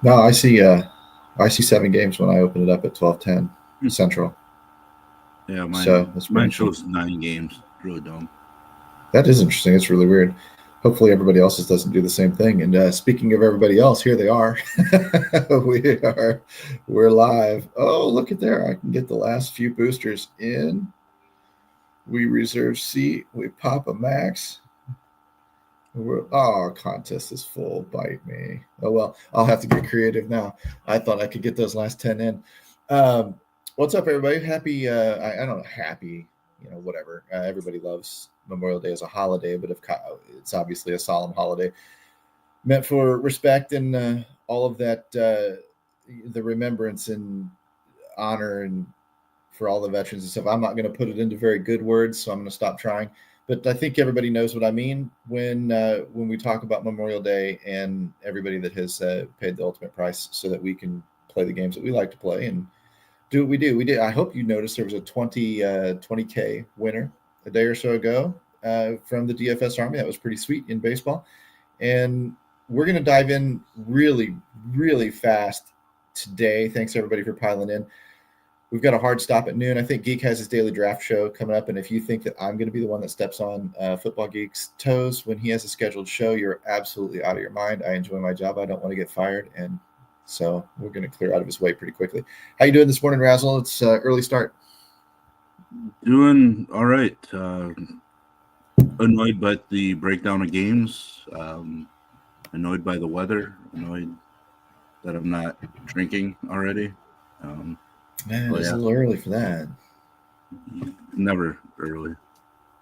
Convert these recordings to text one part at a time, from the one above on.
No, I see 7 games when I open it up at 12:10 Hmm. Central. Yeah, So mine that's pretty mine interesting. shows 9 games. Really dumb. That is interesting. It's really weird. Hopefully, everybody else's doesn't do the same thing. And speaking of everybody else, here they are. we are we're live. Oh, look at there! I can get the last few boosters in. We reserve seat. We pop a max. Contest is full. Bite me. Oh well, I'll have to get creative now. I thought I could get those last 10 in. Um, what's up, everybody? Happy. I don't know. Happy. Whatever. Everybody loves Memorial Day as a holiday, but it's obviously a solemn holiday meant for respect and all of that. The remembrance and honor and for all the veterans and stuff. I'm not going to put it into very good words, so I'm going to stop trying. But I think everybody knows what I mean when we talk about Memorial Day and everybody that has paid the ultimate price so that we can play the games that we like to play and do what we do. We did. I hope you noticed there was a 20K winner a day or so ago from the DFS Army. That was pretty sweet in baseball. And we're going to dive in really, really fast today. Thanks everybody for piling in. We've got a hard stop at noon. I think Geek has his daily draft show coming up. And if you think that I'm going to be the one that steps on Football Geek's toes when he has a scheduled show, you're absolutely out of your mind. I enjoy my job. I don't want to get fired. And so we're going to clear out of his way pretty quickly. How you doing this morning, Razzle? It's early start. Doing all right. Annoyed by the breakdown of games. Annoyed by the weather. Annoyed that I'm not drinking already. Um, Man, but it's a yeah, little early for that. never early.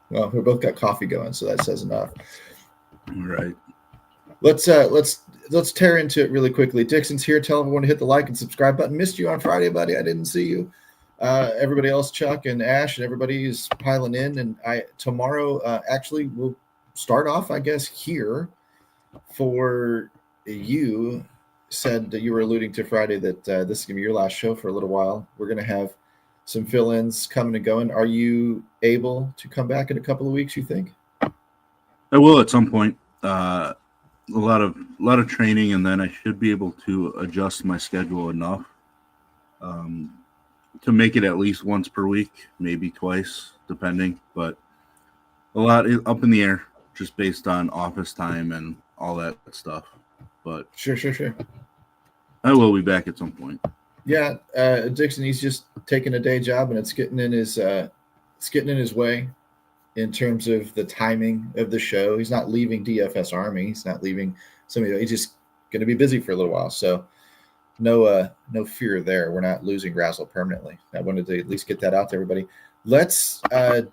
Well, we both got coffee going, so that says enough. All right. Let's tear into it really quickly. Dixon's here. Tell everyone to hit the like and subscribe button. Missed you on Friday, buddy. I didn't see you. Everybody else, Chuck and Ash, and everybody is piling in. And I tomorrow actually we'll start off, I guess, here for you. Said that you were alluding to Friday that this is gonna be your last show for a little while. We're gonna have some fill-ins coming and going. Are you able to come back in a couple of weeks? You think? I will at some point. A lot of training, and then I should be able to adjust my schedule enough um, to make it at least once per week, maybe twice, depending. But a lot up in the air, just based on office time and all that stuff. But Sure. I will be back at some point. Yeah, Dixon. He's just taking a day job, and it's getting in his way in terms of the timing of the show. He's not leaving DFS Army. He's not leaving somebody. He's just going to be busy for a little while. So no fear there. We're not losing Razzle permanently. I wanted to at least get that out to everybody. Let's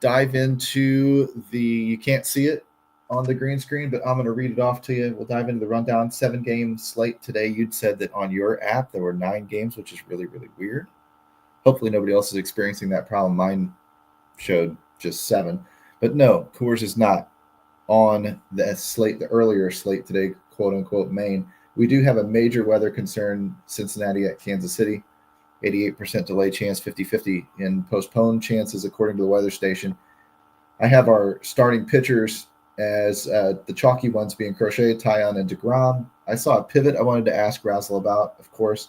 dive into the. You can't see it on the green screen, but I'm going to read it off to you. We'll dive into the rundown. 7 game slate today. You'd said that on your app there were 9 games, which is really really weird. Hopefully nobody else is experiencing that problem. Mine showed just 7, but no, Coors is not on the slate, the earlier slate today, quote unquote Maine. We do have a major weather concern, Cincinnati at Kansas City. 88% delay chance, 50-50 in postponed chances, according to the weather station. I have our starting pitchers as the chalky ones being Crochet, Tyon, and DeGrom. I saw a pivot I wanted to ask Razzle about, of course.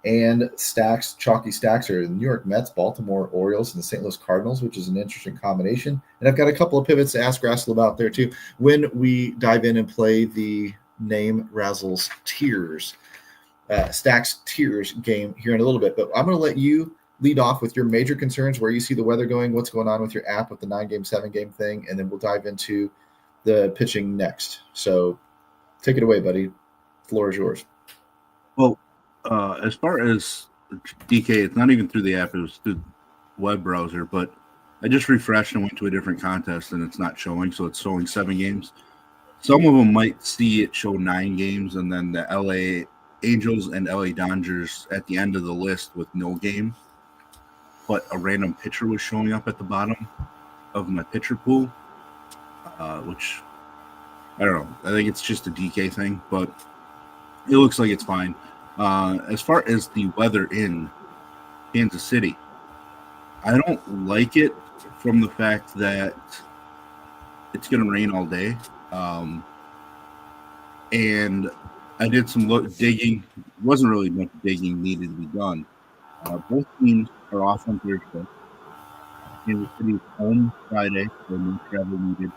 And stacks, chalky stacks are the New York Mets, Baltimore Orioles, and the St. Louis Cardinals, which is an interesting combination. And I've got a couple of pivots to ask Razzle about there too when we dive in and play the name Razzle's Tiers, Stacks Tiers game here in a little bit. But I'm going to let you lead off with your major concerns, where you see the weather going, what's going on with your app with the 9 game, 7 game thing, and then we'll dive into the pitching next. So take it away, buddy. The floor is yours. Well, as far as DK, it's not even through the app; it was through the web browser. But I just refreshed and went to a different contest, and it's not showing. So it's showing 7 games. Some of them might see it show 9 games, and then the LA Angels and LA Dodgers at the end of the list with no game. But a random pitcher was showing up at the bottom of my pitcher pool, which I don't know. I think it's just a DK thing, but it looks like it's fine. As far as the weather in Kansas City, I don't like it from the fact that it's going to rain all day. And I did some digging. Wasn't really much digging needed to be done. Both teams are off on Thursday. Kansas City is home Friday, so no travel needed.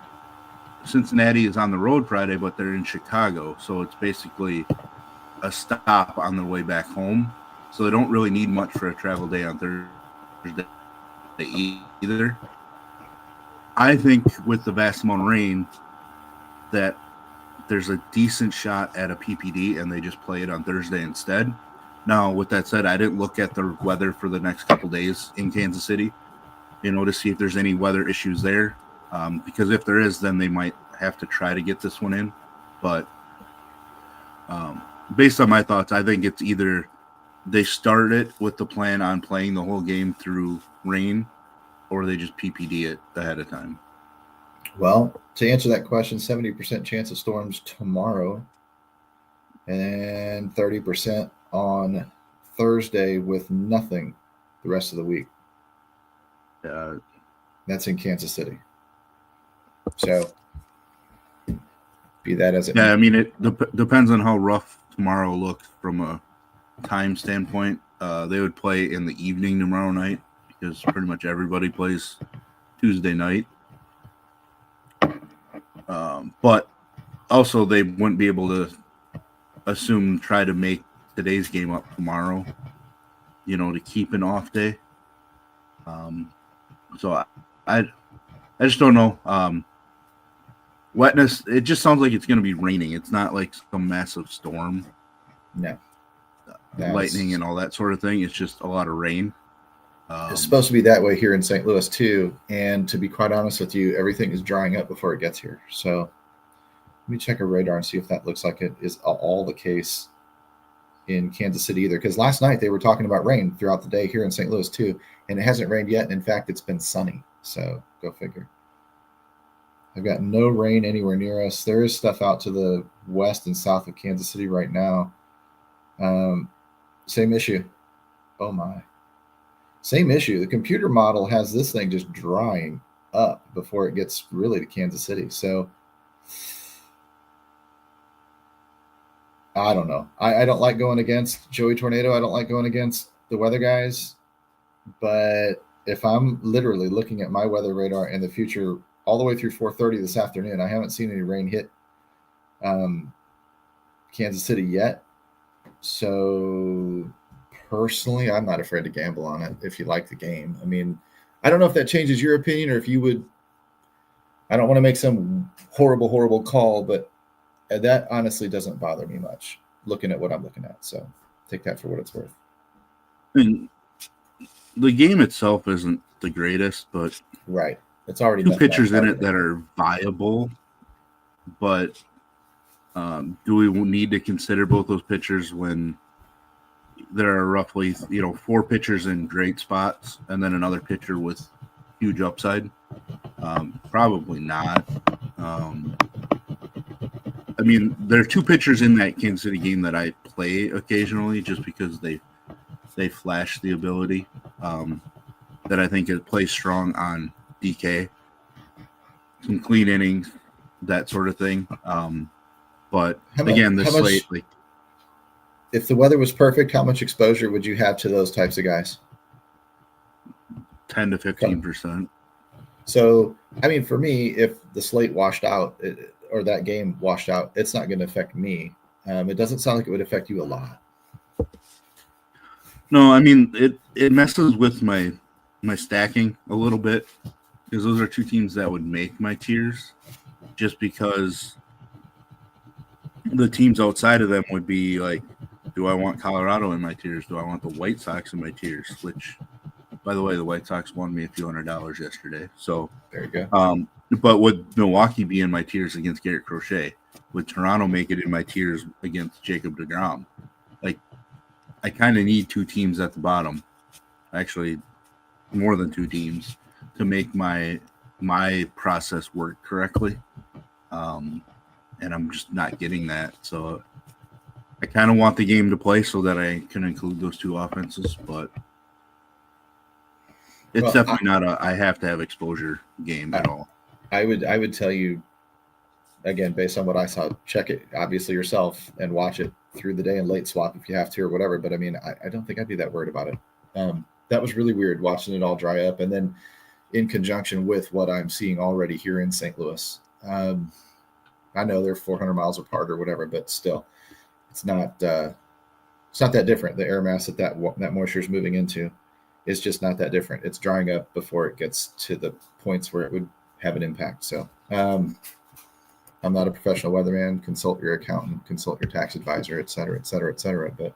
Cincinnati is on the road Friday, but they're in Chicago, so it's basically a stop on their way back home. So they don't really need much for a travel day on Thursday either. I think with the vast amount of rain that there's a decent shot at a PPD and they just play it on Thursday instead. Now, with that said, I didn't look at the weather for the next couple days in Kansas City, to see if there's any weather issues there. Because if there is, then they might have to try to get this one in. But based on my thoughts, I think it's either they start it with the plan on playing the whole game through rain, or they just PPD it ahead of time. Well, to answer that question, 70% chance of storms tomorrow and 30% on Thursday with nothing the rest of the week. That's in Kansas City. So, be that as it may. I mean, it depends on how rough tomorrow looks from a time standpoint. They would play in the evening tomorrow night because pretty much everybody plays Tuesday night. But also they wouldn't be able to try to make today's game up tomorrow, to keep an off day. So I just don't know. Wetness, it just sounds like it's going to be raining. It's not like some massive storm. No. Lightning and all that sort of thing. It's just a lot of rain. It's supposed to be that way here in St. Louis too. And to be quite honest with you, everything is drying up before it gets here. So let me check our radar and see if that looks like it is all the case in Kansas City either. Because last night they were talking about rain throughout the day here in St. Louis too. And it hasn't rained yet. And in fact, it's been sunny. So go figure. I've got no rain anywhere near us. There is stuff out to the west and south of Kansas City right now. Same issue. Oh my. Same issue. The computer model has this thing just drying up before it gets really to Kansas City. So I don't know. I don't like going against Joey Tornado. I don't like going against the weather guys. But if I'm literally looking at my weather radar in the future all the way through 4:30 this afternoon, I haven't seen any rain hit Kansas City yet. So personally, I'm not afraid to gamble on it if you like the game. I mean, I don't know if that changes your opinion or if you would. I don't want to make some horrible call, but that honestly doesn't bother me much looking at what I'm looking at. So take that for what it's worth. And the game itself isn't the greatest, but right. It's already two pitchers in it that are viable, but do we need to consider both those pitchers when there are roughly, four pitchers in great spots and then another pitcher with huge upside? Probably not. I mean, there are two pitchers in that Kansas City game that I play occasionally just because they flash the ability that I think it plays strong on DK. Some clean innings, that sort of thing. But the slate, like, if the weather was perfect, how much exposure would you have to those types of guys? 10 to 15%. So, I mean, for me, if the slate washed out or that game washed out, it's not going to affect me. It doesn't sound like it would affect you a lot. No, I mean, it messes with my stacking a little bit because those are two teams that would make my tiers just because the teams outside of them would be like, do I want Colorado in my tiers? Do I want the White Sox in my tiers? Which, by the way, the White Sox won me a few $100 yesterday. So there you go. But would Milwaukee be in my tiers against Garrett Crochet? Would Toronto make it in my tiers against Jacob deGrom? Like, I kind of need two teams at the bottom, actually more than two teams, to make my process work correctly. And I'm just not getting that. So I kind of want the game to play so that I can include those two offenses, but it's definitely not I have to have exposure game at all. I would tell you, again, based on what I saw, check it obviously yourself and watch it through the day and late swap if you have to or whatever. But I mean, I don't think I'd be that worried about it. That was really weird watching it all dry up. And then in conjunction with what I'm seeing already here in St. Louis. I know they're 400 miles apart or whatever, but still, it's not that different. The air mass that moisture is moving into is just not that different. It's drying up before it gets to the points where it would have an impact. So I'm not a professional weatherman. Consult your accountant, consult your tax advisor, et cetera, et cetera, et cetera. But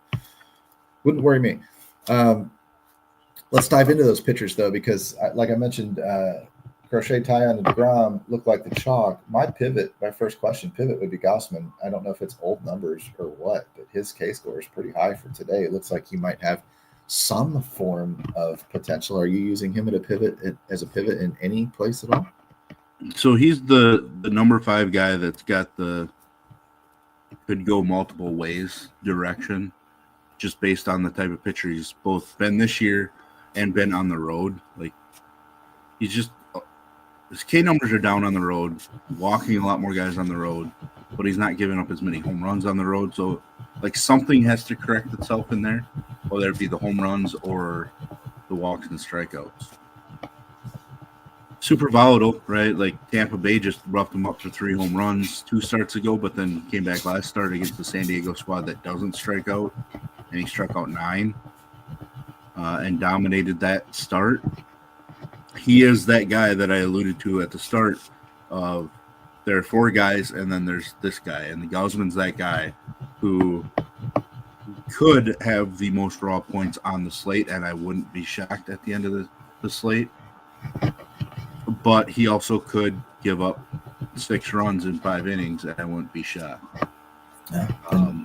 wouldn't worry me. Let's dive into those pitchers, though, because like I mentioned, Crochet, Tyon, and DeGrom look like the chalk. My first question pivot would be Gaussman. I don't know if it's old numbers or what, but his K-score is pretty high for today. It looks like he might have some form of potential. Are you using him as a pivot in any place at all? So he's the number 5 guy that's got could go multiple ways direction, just based on the type of pitcher he's both been this year and been on the road. Like, he's just, his K numbers are down on the road, walking a lot more guys on the road, but he's not giving up as many home runs on the road. So, like, something has to correct itself in there, whether it be the home runs or the walks and strikeouts. Super volatile, right? Like, Tampa Bay just roughed him up for 3 home runs 2 starts ago, but then came back last start against the San Diego squad that doesn't strike out, and he struck out 9 and dominated that start. He is that guy that I alluded to at the start of there are 4 guys, and then there's this guy, and the Gaussman's that guy who could have the most raw points on the slate, and I wouldn't be shocked at the end of the slate. But he also could give up 6 runs in 5 innings, and I wouldn't be shocked. Yeah.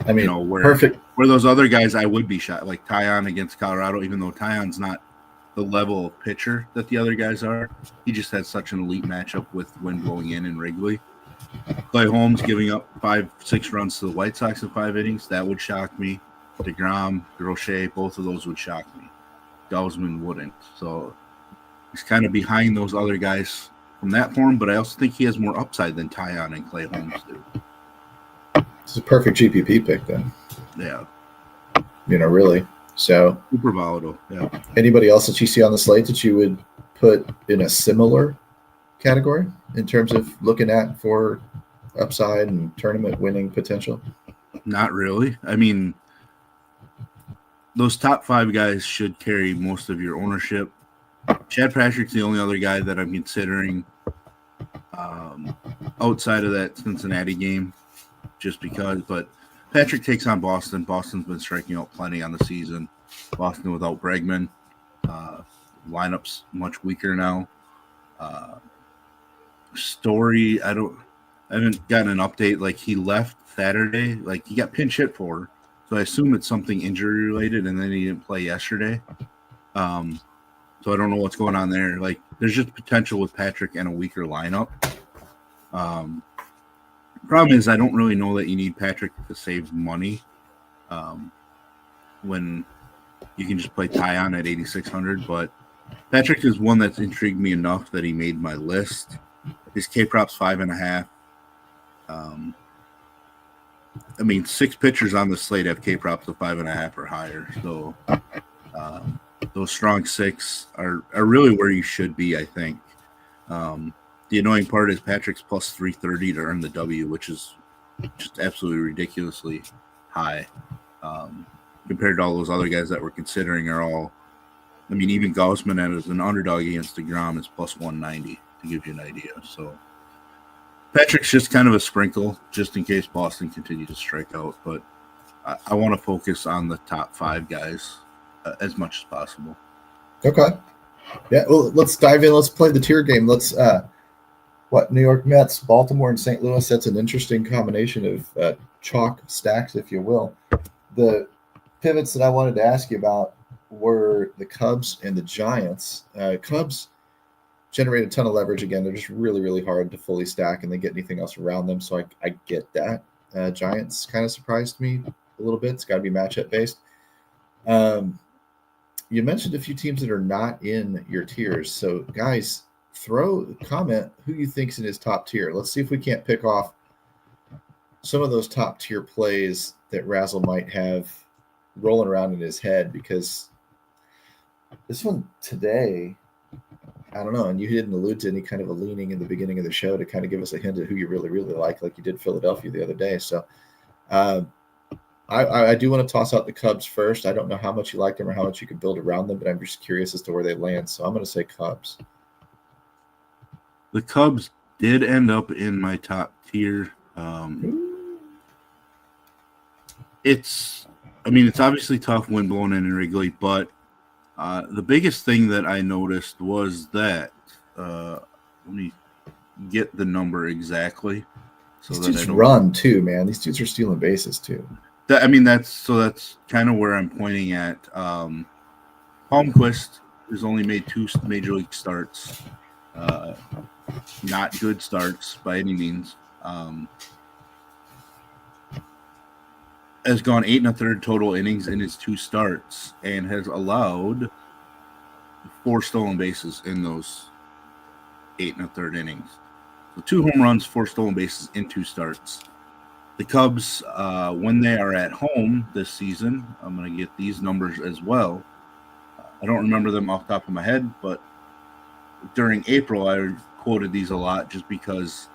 I mean, perfect. Where those other guys, I would be shocked, like Tyon against Colorado, even though Tyon's not the level of pitcher that the other guys are. He just had such an elite matchup with when going in Wrigley. Clay Holmes giving up 5-6 runs to the White Sox in 5 innings, that would shock me. DeGrom, Crochet, both of those would shock me. Gaussman wouldn't. So he's kind of behind those other guys from that form, but I also think he has more upside than Tyon and Clay Holmes do. It's a perfect GPP pick then. Yeah. Really. So super volatile. Yeah. Anybody else that you see on the slate that you would put in a similar category in terms of looking at for upside and tournament winning potential? Not really. I mean, those top 5 guys should carry most of your ownership. Chad Patrick's the only other guy that I'm considering outside of that Cincinnati game, just because. But Patrick takes on Boston. Boston's been striking out plenty on the season. Boston without Bregman. Lineup's much weaker now. Story, I haven't gotten an update. Like, he left Saturday. Like, he got pinch hit for, so I assume it's something injury related, and then he didn't play yesterday. So I don't know what's going on there. Like, there's just potential with Patrick and a weaker lineup. Problem is, I don't really know that you need Patrick to save money when you can just play Tyon at 8,600. But Patrick is one that's intrigued me enough that he made my list. His K-prop's 5.5. I mean, 6 pitchers on the slate have K-props of 5.5 or higher. So those strong 6 are really where you should be, I think. The annoying part is Patrick's plus 330 to earn the W, which is just absolutely ridiculously high compared to all those other guys that we're considering are all. I mean, even Gaussman as an underdog against DeGrom is plus 190 to give you an idea. So Patrick's just kind of a sprinkle just in case Boston continues to strike out. But I want to focus on the top 5 guys as much as possible. Okay. Yeah, well, let's dive in. Let's play the tier game. Let's New York Mets, Baltimore, and St. Louis. That's an interesting combination of chalk stacks, if you will. The pivots that I wanted to ask you about were the Cubs and the Giants. Cubs generate a ton of leverage. Again, they're just really, really hard to fully stack, and they get anything else around them. So I get that. Giants kind of surprised me a little bit. It's got to be matchup based. You mentioned a few teams that are not in your tiers. So, guys, comment who you think's in his top tier. Let's see if we can't pick off some of those top tier plays that Razzle might have rolling around in his head, because this one today, I don't know, and you didn't allude to any kind of a leaning in the beginning of the show to kind of give us a hint at who you really, really like you did Philadelphia the other day. So uh, I do want to toss out the Cubs first. I don't know how much you like them or how much you can build around them, but I'm just curious as to where they land. So I'm going to say Cubs. The Cubs did end up in my top tier. It's obviously tough wind blowing in Wrigley, but the biggest thing that I noticed was that let me get the number exactly. So these dudes run too, man. These dudes are stealing bases too. That's kind of where I'm pointing at. Palmquist has only made 2 major league starts. Not good starts by any means. Has gone 8 1/3 total innings in his 2 starts and has allowed 4 stolen bases in those 8 1/3 innings. So 2 home runs, 4 stolen bases in 2 starts. The Cubs, when they are at home this season, I'm going to get these numbers as well. I don't remember them off the top of my head, but during April, I quoted these a lot just because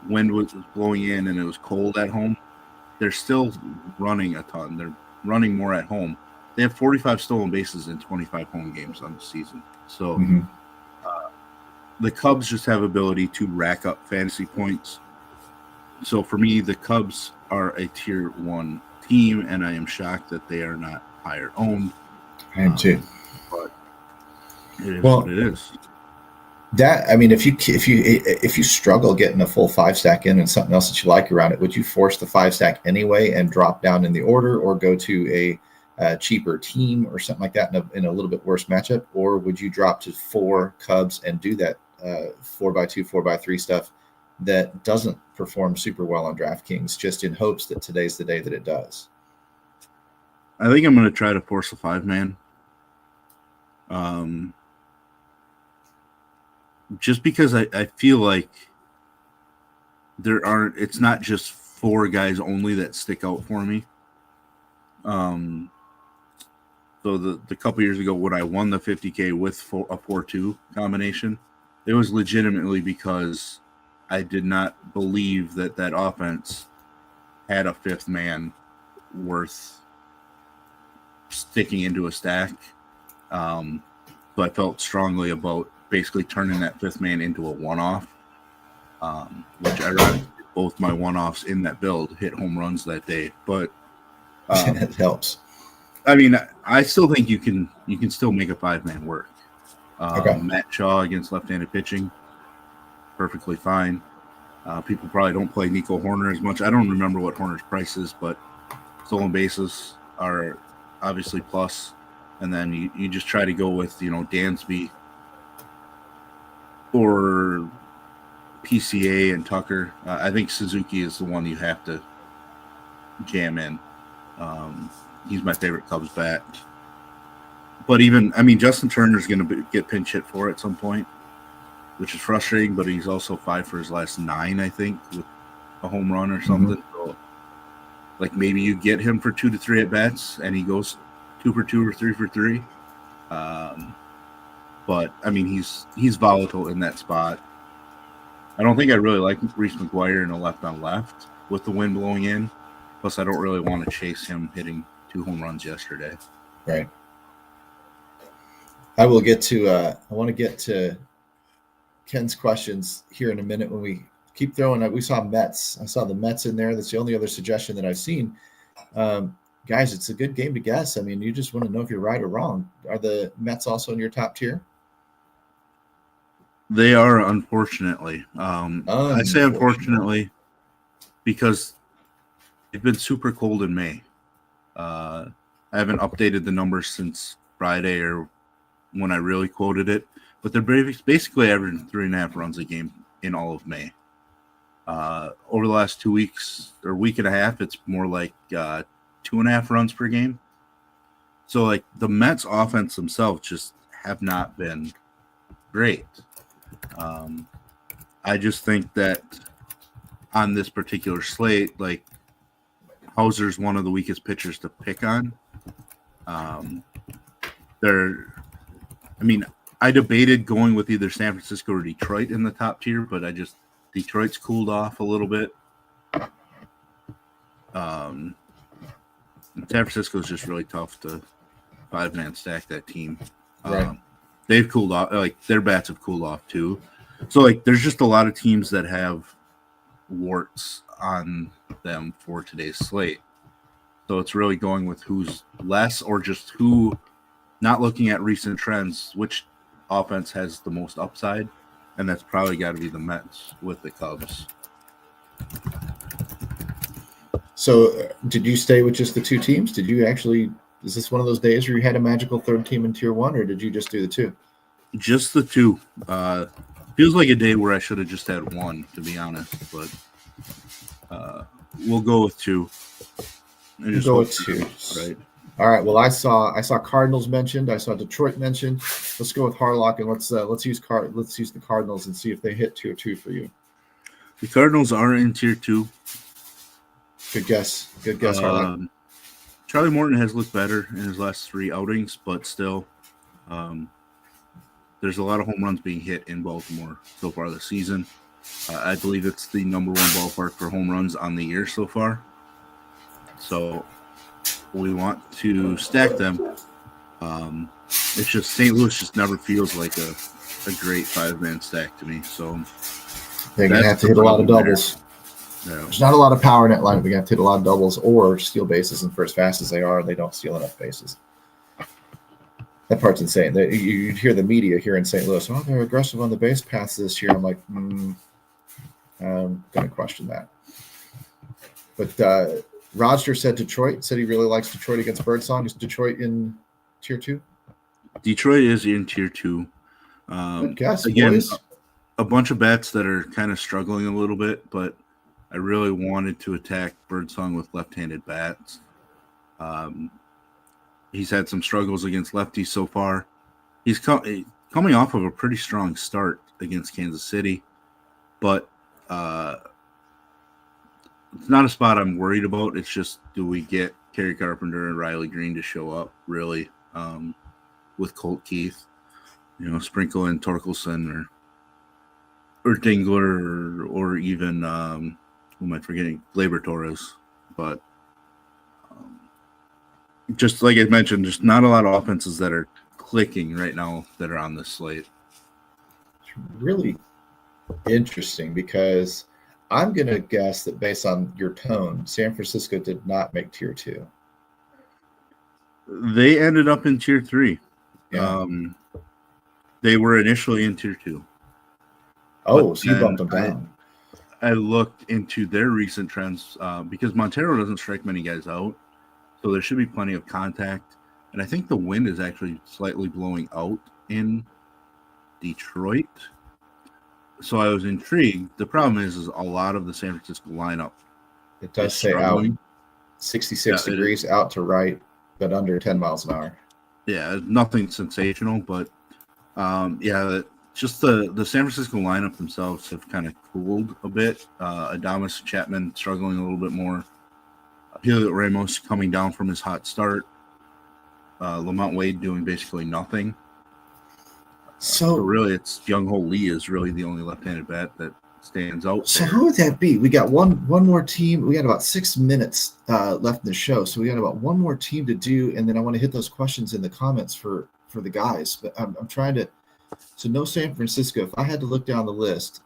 wind was blowing in and it was cold at home. They're still running a ton. They're running more at home. They have 45 stolen bases in 25 home games on the season. So the Cubs just have ability to rack up fantasy points. So for me, the Cubs are a tier 1 team, and I am shocked that they are not higher owned. I am too. But it is what it is. That, I mean, if you struggle getting a full 5-stack in and something else that you like around it, would you force the 5-stack anyway and drop down in the order, or go to a cheaper team or something like that in a little bit worse matchup? Or would you drop to 4 Cubs and do that 4x2, 4x3 stuff that doesn't perform super well on DraftKings, just in hopes that today's the day that it does? I think I'm going to try to force a 5-man. Just because I feel like it's not just 4 guys only that stick out for me. So the couple years ago when I won the 50K with a 4-2 combination, it was legitimately because I did not believe that offense had a 5th man worth sticking into a stack. So I felt strongly about basically turning that 5th man into a one-off, which ironically both my one-offs in that build hit home runs that day. But it helps. I mean, I still think you can still make a 5-man work. Okay. Matt Shaw against left-handed pitching, perfectly fine. People probably don't play Nico Horner as much. I don't remember what Horner's price is, but stolen bases are obviously plus. And then you just try to go with, Dansby or PCA and Tucker. I think Suzuki is the one you have to jam in. He's my favorite Cubs bat. But Justin Turner's going to get pinch hit for at some point, which is frustrating, but he's also 5 for his last 9, I think, with a home run or something. So, maybe you get him for 2 to 3 at bats and he goes 2 for 2 or 3 for 3. But he's volatile in that spot. I don't think I really like Reese McGuire in a left on left with the wind blowing in. Plus, I don't really want to chase him hitting 2 home runs yesterday. Right. I will get to. I want to get to Ken's questions here in a minute. When we keep throwing, we saw Mets. I saw the Mets in there. That's the only other suggestion that I've seen. Guys, it's a good game to guess. You just want to know if you're right or wrong. Are the Mets also in your top tier? They are, unfortunately. I say unfortunately because it's been super cold in May. I haven't updated the numbers since Friday or when I really quoted it, but they're basically averaging 3.5 runs a game in all of May. Over the last 2 weeks or week and a half, it's more like 2.5 runs per game. So the Mets offense themselves just have not been great. I just think that on this particular slate, like Hauser's one of the weakest pitchers to pick on. I debated going with either San Francisco or Detroit in the top tier, but Detroit's cooled off a little bit. San Francisco is just really tough to 5-man stack that team. Right. They've cooled off, like their bats have cooled off too. So like there's just a lot of teams that have warts on them for today's slate. So it's really going with who's less or just who, not looking at recent trends, which offense has the most upside, and that's probably got to be the Mets with the Cubs. So did you stay with just the two teams? Did you actually, is this one of those days where you had a magical third team in tier one, or did you just do the two? Just the two. Feels like a day where I should have just had one, to be honest, but we'll go with two. We'll go with two. Right. All right. Well, I saw Cardinals mentioned. I saw Detroit mentioned. Let's go with Harlock, and let's use the Cardinals and see if they hit tier two for you. The Cardinals are in tier two. Good guess. Harlock. Charlie Morton has looked better in his last 3 outings, but still, there's a lot of home runs being hit in Baltimore so far this season. I believe it's the number 1 ballpark for home runs on the year so far. So we want to stack them. It's just St. Louis just never feels like a great 5-man stack to me. So they're going to have to hit a lot of doubles. Yeah. There's not a lot of power in that lineup. They have to hit a lot of doubles or steal bases. And for as fast as they are, they don't steal enough bases. That part's insane. You hear the media here in St. Louis, oh, they're aggressive on the base paths this year. I'm like, I'm going to question that. But Roger said he really likes Detroit against Birdsong. Is Detroit in tier 2? Detroit is in tier 2. Good guess, again, boys. A bunch of bats that are kind of struggling a little bit, but I really wanted to attack Birdsong with left-handed bats. He's had some struggles against lefties so far. He's coming off of a pretty strong start against Kansas City, but it's not a spot I'm worried about. It's just, do we get Kerry Carpenter and Riley Green to show up, really, with Colt Keith? Sprinkle in Torkelson or Dingler or even, who am I forgetting? Gleyber Torres. But just like I mentioned, there's not a lot of offenses that are clicking right now that are on this slate. It's really interesting because I'm going to guess that based on your tone, San Francisco did not make tier 2. They ended up in tier 3. Yeah. They were initially in tier 2. Oh, so you bumped them down. I looked into their recent trends because Montero doesn't strike many guys out, so there should be plenty of contact. And I think the wind is actually slightly blowing out in Detroit. So I was intrigued. The problem is a lot of the San Francisco lineup. It does say out 66 degrees out to right, but under 10 miles an hour. Yeah, nothing sensational, but just the San Francisco lineup themselves have kind of cooled a bit. Adames Chapman struggling a little bit more. Julio Ramos coming down from his hot start. Lamont Wade doing basically nothing. So really, it's Young Ho Lee is really the only left-handed bat that stands out. So who would that be? We got one more team. We got about 6 minutes left in the show, so we got about one more team to do, and then I want to hit those questions in the comments for the guys. But I'm trying to. So no San Francisco. If I had to look down the list,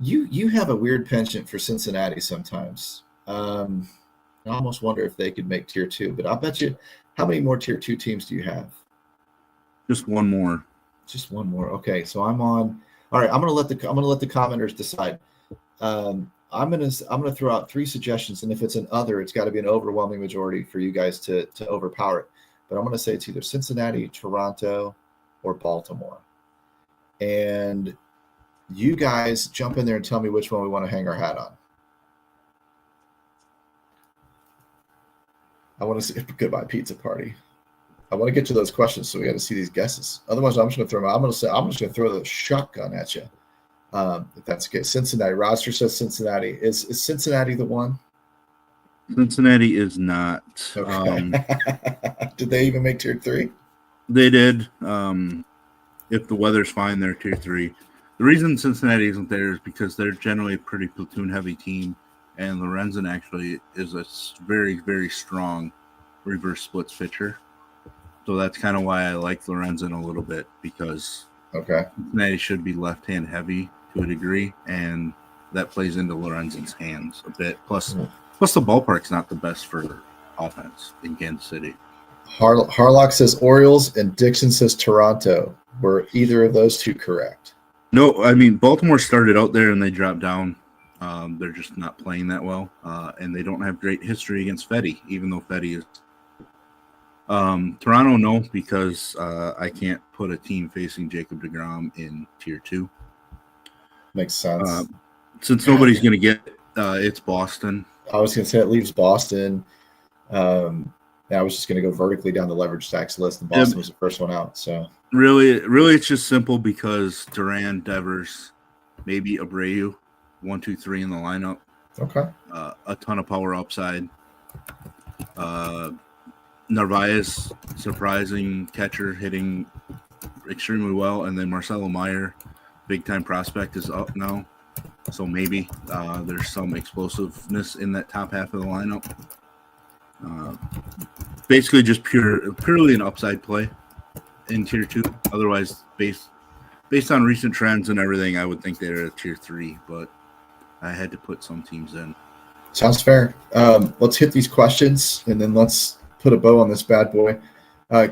you have a weird penchant for Cincinnati sometimes. I almost wonder if they could make tier 2, but I'll bet you. How many more tier 2 teams do you have? Just one more. Just one more. Okay, so I'm on. All right, I'm gonna let the commenters decide. I'm gonna throw out 3 suggestions, and if it's an other, it's got to be an overwhelming majority for you guys to overpower it. But I'm gonna say it's either Cincinnati, Toronto, or Baltimore. And you guys jump in there and tell me which one we want to hang our hat on. I want to see goodbye pizza party. I want to get to those questions, so we got to see these guesses. Otherwise, I'm just going to throw them out. I'm just going to throw the shotgun at you. If that's the case, Cincinnati roster says Cincinnati. Is Cincinnati the one? Cincinnati is not. Okay. Did they even make tier 3? They did. If the weather's fine, they're tier 3. The reason Cincinnati isn't there is because they're generally a pretty platoon-heavy team, and Lorenzen actually is a very, very strong reverse splits pitcher. So that's kind of why I like Lorenzen a little bit, because Cincinnati should be left-hand heavy to a degree, and that plays into Lorenzen's hands a bit. Plus the ballpark's not the best for offense in Kansas City. Harlock says Orioles and Dixon says Toronto. Were either of those two correct? No, I mean, Baltimore started out there and they dropped down. They're just not playing that well, and they don't have great history against Fetty, even though Fetty is. Toronto, no, because I can't put a team facing Jacob deGrom in tier 2. Makes sense. Since nobody's going to get it's Boston. I was going to say it leaves Boston. I was just going to go vertically down the leverage stacks list, and Boston was the first one out. So really, it's just simple because Duran, Devers, maybe Abreu, 1, 2, 3 in the lineup. Okay. A ton of power upside. Narvaez, surprising catcher, hitting extremely well, and then Marcelo Meyer, big time prospect, is up now. So maybe there's some explosiveness in that top half of the lineup. Basically just purely an upside play in tier 2. Otherwise, based on recent trends and everything, I would think they're at tier 3, but I had to put some teams in. Sounds fair. Let's hit these questions and then let's put a bow on this bad boy.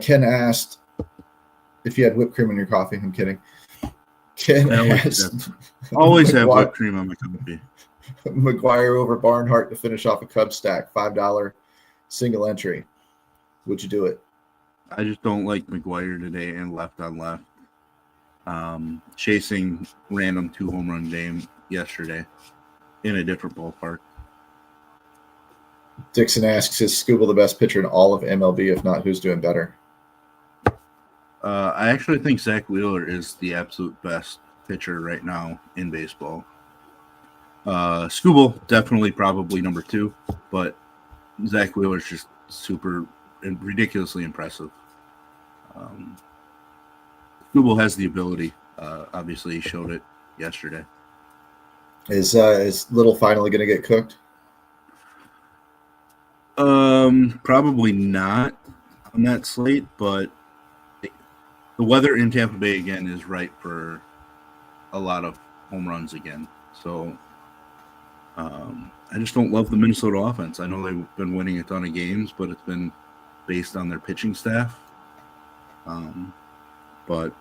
Ken asked if you had whipped cream in your coffee. I'm kidding. Ken asked, always have whipped cream on my coffee. McGuire over Barnhart to finish off a Cubs stack, $5 single entry. Would you do it? I just don't like McGuire today and left on left. Chasing random 2 home run game yesterday in a different ballpark. Dixon asks, is Skubal the best pitcher in all of MLB? If not, who's doing better? I actually think Zach Wheeler is the absolute best pitcher right now in baseball. Skubal, definitely probably number 2, but Zach Wheeler is just super and ridiculously impressive. Skubal has the ability. Obviously, he showed it yesterday. Is Little finally going to get cooked? Probably not on that slate, but the weather in Tampa Bay again is right for a lot of home runs again. So I just don't love the Minnesota offense. I know they've been winning a ton of games, but it's been based on their pitching staff. But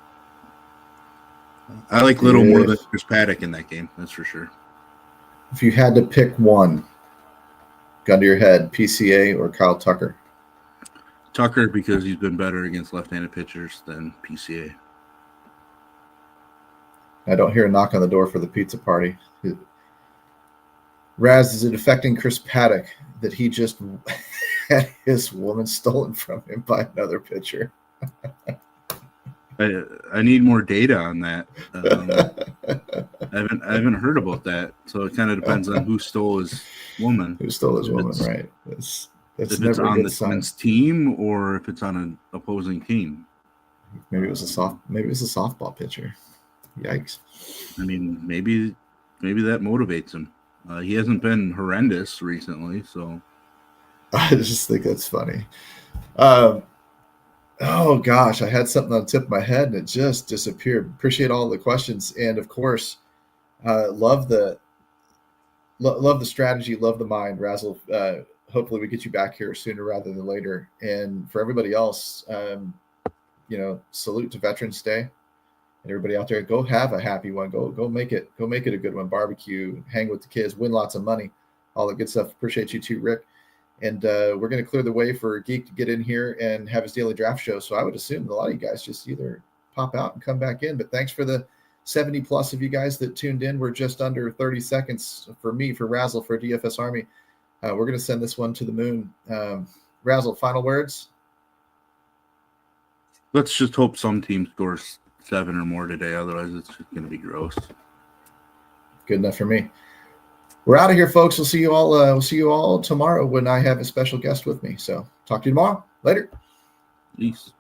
I like Little more than Chris Paddock in that game. That's for sure. If you had to pick one, gun to your head, PCA or Kyle Tucker? Tucker, because he's been better against left-handed pitchers than PCA. I don't hear a knock on the door for the pizza party. Raz, is it affecting Chris Paddock that he just had his woman stolen from him by another pitcher? I need more data on that. I haven't heard about that, so it kind of depends on who stole his woman. Who stole his woman, right? That's if never it's on a good the sign. team or if it's on an opposing team. Maybe it was a softball pitcher. Yikes! I mean, maybe that motivates him. He hasn't been horrendous recently, so I just think that's funny. Oh gosh, I had something on the tip of my head and it just disappeared. Appreciate all the questions, and of course, love the strategy, love the mind, Razzle. Hopefully, we get you back here sooner rather than later. And for everybody else, salute to Veterans Day, and everybody out there, go have a happy one. Go make it a good one. Barbecue, hang with the kids, win lots of money, all that good stuff. Appreciate you too, Rick. And we're going to clear the way for Geek to get in here and have his daily draft show. So I would assume that a lot of you guys just either pop out and come back in. But thanks for the 70 plus of you guys that tuned in. We're just under 30 seconds for me, for Razzle, for DFS Army. We're going to send this one to the moon. Razzle, final words? Let's just hope some team scores 7 or more today. Otherwise, it's just going to be gross. Good enough for me. We're out of here, folks. We'll see you all. We'll see you all tomorrow when I have a special guest with me. So talk to you tomorrow. Later. Peace.